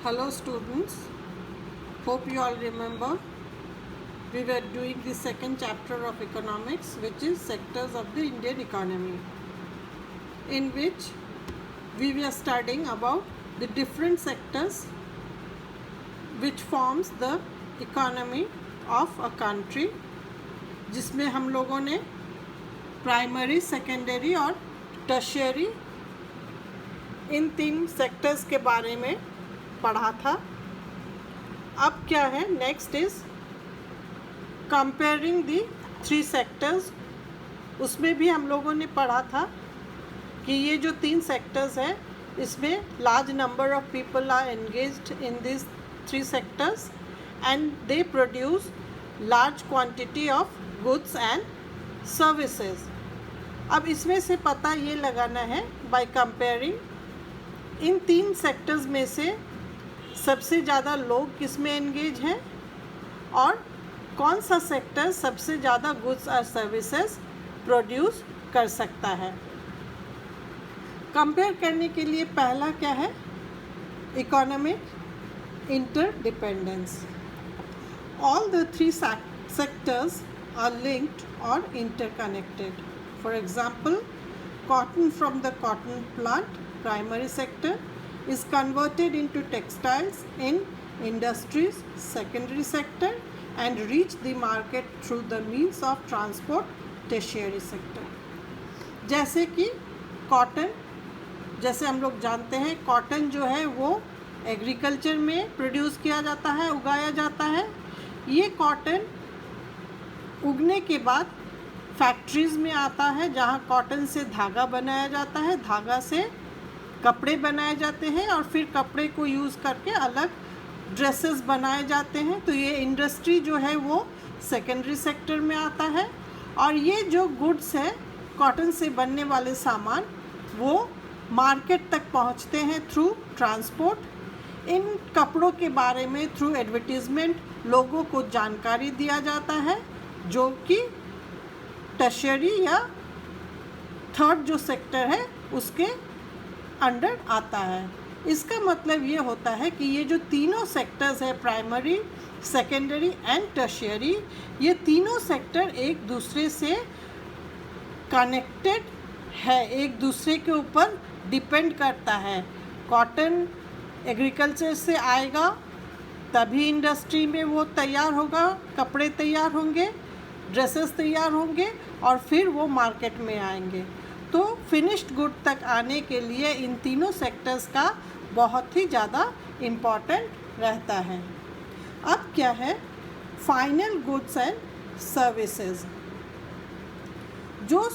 Hello students, hope you all remember we were doing the second chapter of economics, which is sectors of the Indian economy, in which we were studying about the different sectors which forms the economy of a country, जिसमें हम लोगों ने primary, secondary और tertiary इन तीन sectors के बारे में पढ़ा था। अब क्या है, next is comparing the three sectors. उसमें भी हम लोगों ने पढ़ा था कि ये जो तीन सेक्टर्स हैं, इसमें large number of people are engaged in this three sectors and they produce large quantity of goods and services. अब इसमें से पता ये लगाना है बाय कंपेयरिंग इन तीन सेक्टर्स में से सबसे ज़्यादा लोग किस में एंगेज हैं और कौन सा सेक्टर सबसे ज़्यादा गुड्स और सर्विसेज प्रोड्यूस कर सकता है। कंपेयर करने के लिए पहला क्या है, economic interdependence. All the three sectors are linked और interconnected. For example, cotton from the cotton plant, primary sector, is converted into textiles in industries, secondary sector, and reach the market through the means of transport, tertiary sector. जैसे कि cotton, जैसे हम लोग जानते हैं cotton जो है वो एग्रीकल्चर में प्रोड्यूस किया जाता है, उगाया जाता है। ये कॉटन उगने के बाद फैक्ट्रीज़ में आता है जहाँ कॉटन से धागा बनाया जाता है, धागा से कपड़े बनाए जाते हैं और फिर कपड़े को यूज़ करके अलग ड्रेसेस बनाए जाते हैं। तो ये इंडस्ट्री जो है वो सेकेंडरी सेक्टर में आता है। और ये जो गुड्स है, कॉटन से बनने वाले सामान, वो मार्केट तक पहुंचते हैं थ्रू ट्रांसपोर्ट। इन कपड़ों के बारे में थ्रू एडवर्टीज़मेंट लोगों को जानकारी दिया जाता है, जो कि टर्शियरी या थर्ड जो सेक्टर है उसके अंडर आता है। इसका मतलब ये होता है कि ये जो तीनों सेक्टर्स है, प्राइमरी, सेकेंडरी एंड टर्शियरी, ये तीनों सेक्टर एक दूसरे से कनेक्टेड है, एक दूसरे के ऊपर डिपेंड करता है। कॉटन एग्रीकल्चर से आएगा तभी इंडस्ट्री में वो तैयार होगा, कपड़े तैयार होंगे, ड्रेसेस तैयार होंगे और फिर वो मार्केट में आएंगे। तो फिनिश्ड गुड तक आने के लिए इन तीनों सेक्टर्स का बहुत ही ज़्यादा इम्पॉर्टेंट रहता है। अब क्या है, फाइनल गुड्स एंड सर्विसेज। जो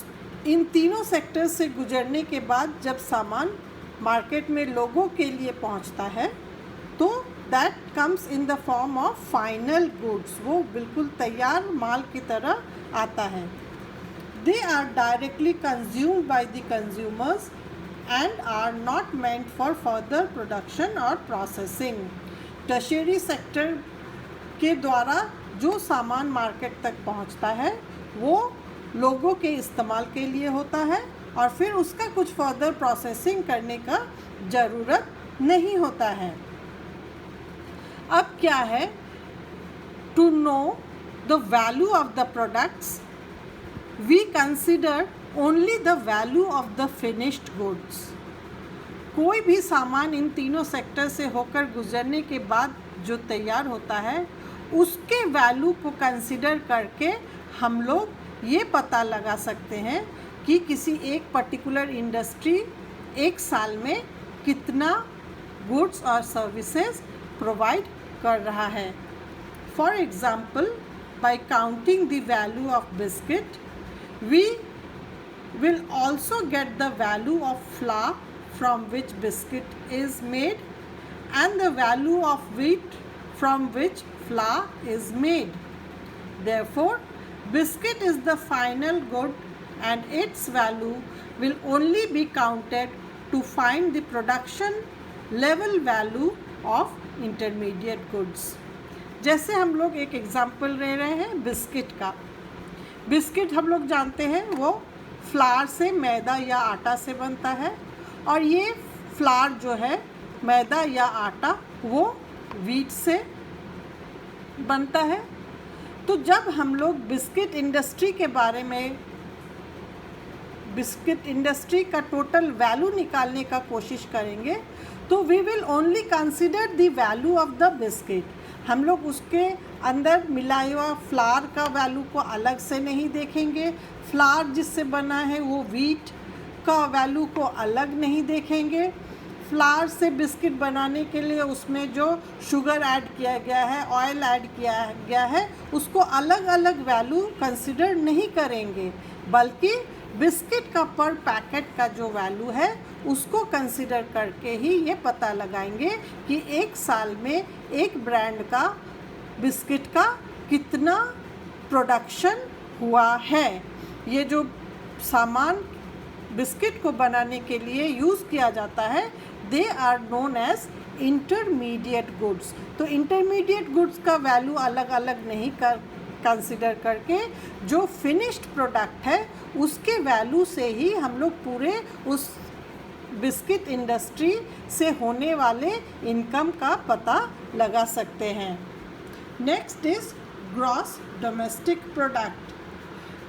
इन तीनों सेक्टर्स से गुजरने के बाद जब सामान मार्केट में लोगों के लिए पहुंचता है, तो that comes in the form of final goods. वो बिल्कुल तैयार माल की तरह आता है। They are directly consumed by the consumers and are not meant for further production और प्रोसेसिंग। टर्शियरी सेक्टर के द्वारा जो सामान मार्केट तक पहुंचता है वो लोगों के इस्तेमाल के लिए होता है और फिर उसका कुछ फर्दर प्रोसेसिंग करने का ज़रूरत नहीं होता है। अब क्या है, to know the value of the products we consider only the value of the finished goods. कोई भी सामान इन तीनों सेक्टर से होकर गुजरने के बाद जो तैयार होता है, उसके वैल्यू को कंसिडर करके हम लोग ये पता लगा सकते हैं कि किसी एक पर्टिकुलर इंडस्ट्री एक साल में कितना गुड्स और सर्विसेज प्रोवाइड कर रहा है। For example, by counting the value of biscuit we will also get the value of flour from which biscuit is made and the value of wheat from which flour is made. Therefore biscuit is the final good and its value will only be counted to find the production level value of intermediate goods। जैसे हम लोग एक example ले रहे हैं biscuit का। Biscuit हम लोग जानते हैं वो फ्लावर से, मैदा या आटा से बनता है और ये फ्लावर जो है मैदा या आटा वो वीट से बनता है। तो जब हम लोग बिस्किट इंडस्ट्री के बारे में, बिस्किट इंडस्ट्री का टोटल वैल्यू निकालने का कोशिश करेंगे तो we will only consider the value of the biscuit. हम लोग उसके अंदर मिलाया हुआ फ्लावर का वैल्यू को अलग से नहीं देखेंगे, फ्लावर जिससे बना है वो वीट का वैल्यू को अलग नहीं देखेंगे, फ्लावर से बिस्किट बनाने के लिए उसमें जो शुगर ऐड किया गया है, ऑयल ऐड किया गया है, उसको अलग अलग वैल्यू कंसिडर नहीं करेंगे, बल्कि बिस्किट का पर पैकेट का जो वैल्यू है उसको कंसिडर करके ही ये पता लगाएंगे कि एक साल में एक ब्रांड का बिस्किट का कितना प्रोडक्शन हुआ है। ये जो सामान बिस्किट को बनाने के लिए यूज़ किया जाता है, they are known as intermediate goods. तो इंटरमीडिएट गुड्स का वैल्यू अलग अलग नहीं कंसिडर करके जो फिनिश्ड प्रोडक्ट है उसके वैल्यू से ही हम लोग पूरे उस बिस्किट इंडस्ट्री से होने वाले इनकम का पता लगा सकते हैं। Next is gross domestic product.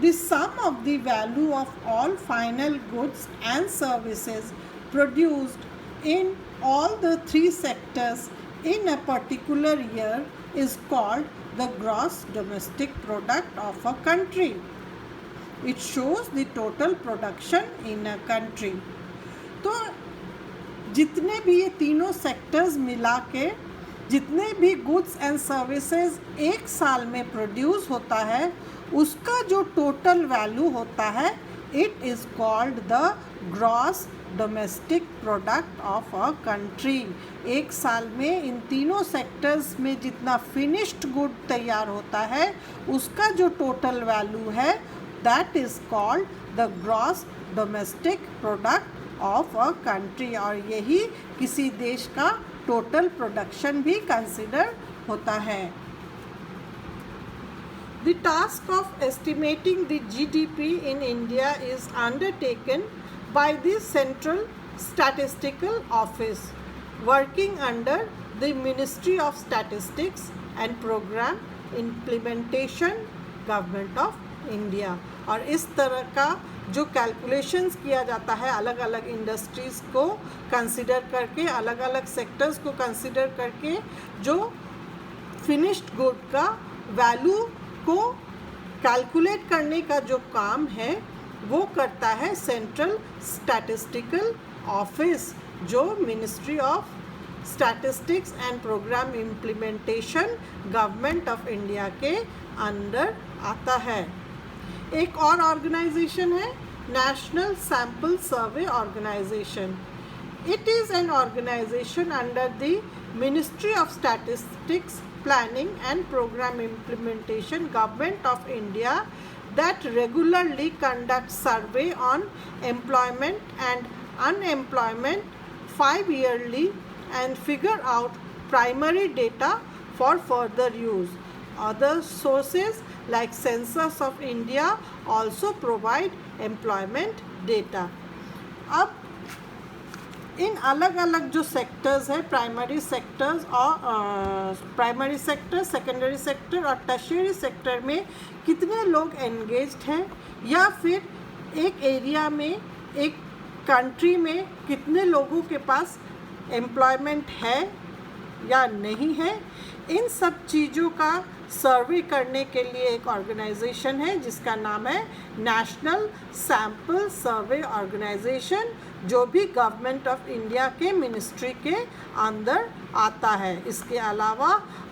The sum of the value of all final goods and services produced in all the three sectors in a particular year is called the gross domestic product of a country. It shows the total production in a country. तो जितने भी ये तीनों sectors मिला के जितने भी goods and services एक साल में प्रोड्यूस होता है उसका जो टोटल वैल्यू होता है, it is called the gross domestic product of a country. एक साल में इन तीनों सेक्टर्स में जितना फिनिश्ड गुड तैयार होता है उसका जो टोटल वैल्यू है, that is called the gross domestic product of a country. और यही किसी देश का टोटल प्रोडक्शन भी कंसिडर होता है। The task of estimating the GDP in India is undertaken by the Central Statistical Office, working under the Ministry of Statistics and Program Implementation, Government of India। और इस तरह का जो कैलकुलेशंस किया जाता है अलग अलग इंडस्ट्रीज़ को कंसिडर करके, अलग अलग सेक्टर्स को कंसिडर करके, जो फिनिश्ड गुड का वैल्यू को कैलकुलेट करने का जो काम है वो करता है सेंट्रल स्टैटिस्टिकल ऑफिस, जो ministry of statistics and programme implementation government of India के अंडर आता है। एक और ऑर्गेनाइजेशन है national sample survey organisation. It is an organisation under the ministry of statistics Planning and Program Implementation, Government of India, that regularly conducts survey on employment and unemployment 5 yearly and figure out primary data for further use. Other sources like Census of India also provide employment data. अब इन अलग अलग जो sectors है, primary sectors और primary sector, secondary sector और tertiary sector में कितने लोग एंगेज्ड हैं, या फिर एक एरिया में, एक कंट्री में कितने लोगों के पास एम्प्लॉयमेंट है या नहीं है, इन सब चीज़ों का सर्वे करने के लिए एक ऑर्गेनाइजेशन है जिसका नाम है नेशनल सैम्पल सर्वे ऑर्गेनाइजेशन, जो भी गवर्नमेंट ऑफ इंडिया के मिनिस्ट्री के अंदर आता है। इसके अलावा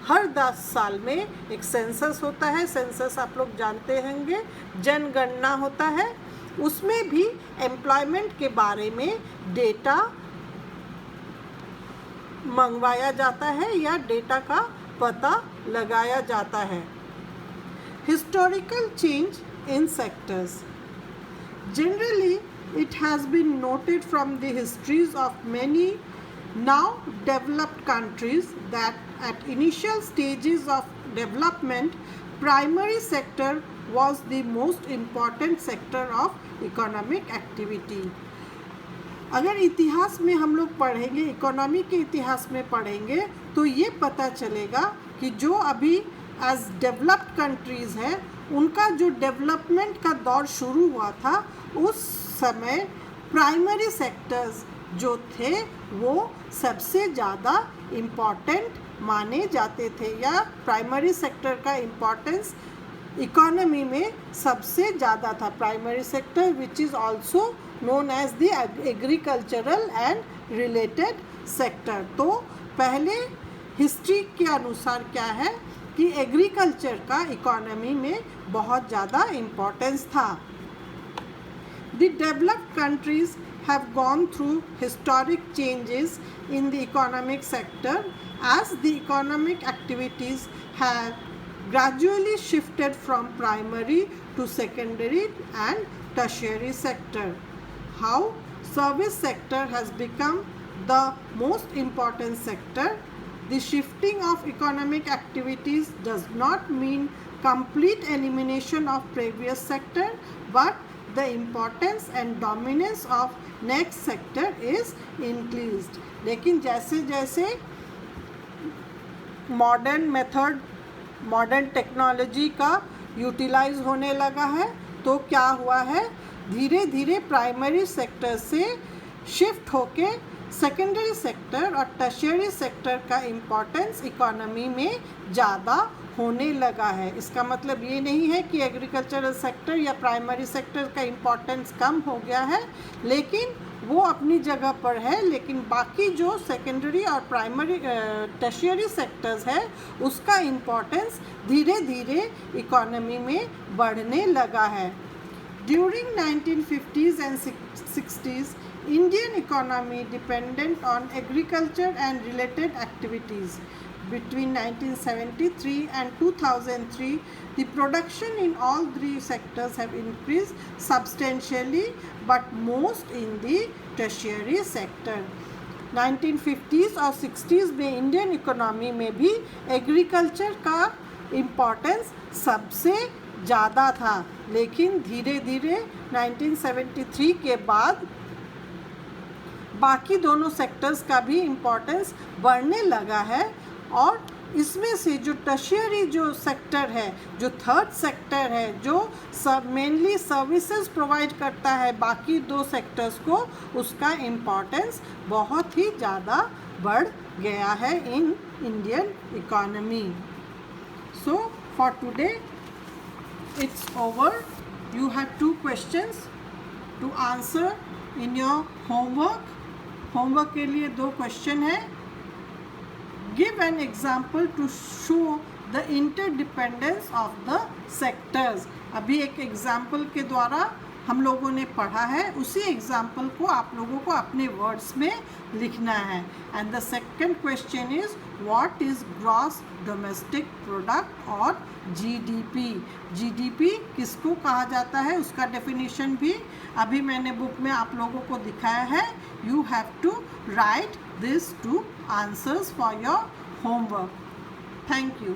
हर 10 साल में एक सेंसस होता है। सेंसस आप लोग जानते होंगे, जनगणना होता है। उसमें भी एम्प्लॉयमेंट के बारे में डेटा मंगवाया जाता है या डेटा का पता लगाया जाता है। Historical change in sectors. Generally it has been noted from the histories of many now developed countries that at initial stages of development, primary sector was the most important sector of economic activity. अगर इतिहास में हम लोग पढ़ेंगे, economy के इतिहास में पढ़ेंगे, तो ये पता चलेगा कि जो अभी एज डेवलप्ड कंट्रीज़ हैं, उनका जो डेवलपमेंट का दौर शुरू हुआ था, उस समय प्राइमरी सेक्टर्स जो थे वो सबसे ज़्यादा इम्पॉर्टेंट माने जाते थे, या प्राइमरी सेक्टर का इम्पोर्टेंस इकोनॉमी में सबसे ज़्यादा था. Primary sector which is also known as the agricultural and related sector. तो पहले हिस्ट्री के अनुसार क्या है कि एग्रीकल्चर का इकोनॉमी में बहुत ज़्यादा इम्पोर्टेंस था. The developed countries have gone through historic changes in the economic sector as the economic activities have gradually shifted from primary to secondary and tertiary sector. How service sector has become the most important sector. The shifting of economic activities does not mean complete elimination of previous sector, but the importance and dominance of next sector is increased. लेकिन जैसे जैसे modern method, modern technology का utilise होने लगा है, तो क्या हुआ है, धीरे धीरे प्राइमरी सेक्टर से शिफ्ट होके सेकेंडरी सेक्टर और टर्शियरी सेक्टर का इम्पोर्टेंस इकोनॉमी में ज़्यादा होने लगा है. इसका मतलब ये नहीं है कि एग्रीकल्चरल सेक्टर या प्राइमरी सेक्टर का इम्पोर्टेंस कम हो गया है, लेकिन वो अपनी जगह पर है, लेकिन बाकी जो सेकेंडरी और प्राइमरी टर्शियरी सेक्टर्स है उसका इम्पोर्टेंस धीरे धीरे इकोनॉमी में बढ़ने लगा है. During 1950s and 60s, Indian economy dependent on agriculture and related activities. Between 1973 and 2003, the production in all three sectors have increased substantially, but most in the tertiary sector. 1950s और 60s में Indian economy में भी agriculture का importance सबसे ज़्यादा था, लेकिन धीरे धीरे 1973 के बाद बाकी दोनों सेक्टर्स का भी इम्पोर्टेंस बढ़ने लगा है. और इसमें से जो टर्शियरी जो सेक्टर है, जो थर्ड सेक्टर है, जो मेनली सर्विसेज प्रोवाइड करता है बाकी दो सेक्टर्स को, उसका इम्पोर्टेंस बहुत ही ज़्यादा बढ़ गया है in Indian economy. So for today it's over. You have 2 questions to answer in your homework. Homework के लिए 2 क्वेश्चन है. Give an example to show the interdependence of the sectors. अभी एक एग्जाम्पल के द्वारा हम लोगों ने पढ़ा है, उसी एग्जाम्पल को आप लोगों को अपने वर्ड्स में लिखना है. And the second question is what is gross domestic product और जीडीपी. जीडीपी किसको कहा जाता है, उसका डेफिनेशन भी अभी मैंने बुक में आप लोगों को दिखाया है. You have to write this 2 answers for your homework. Thank you.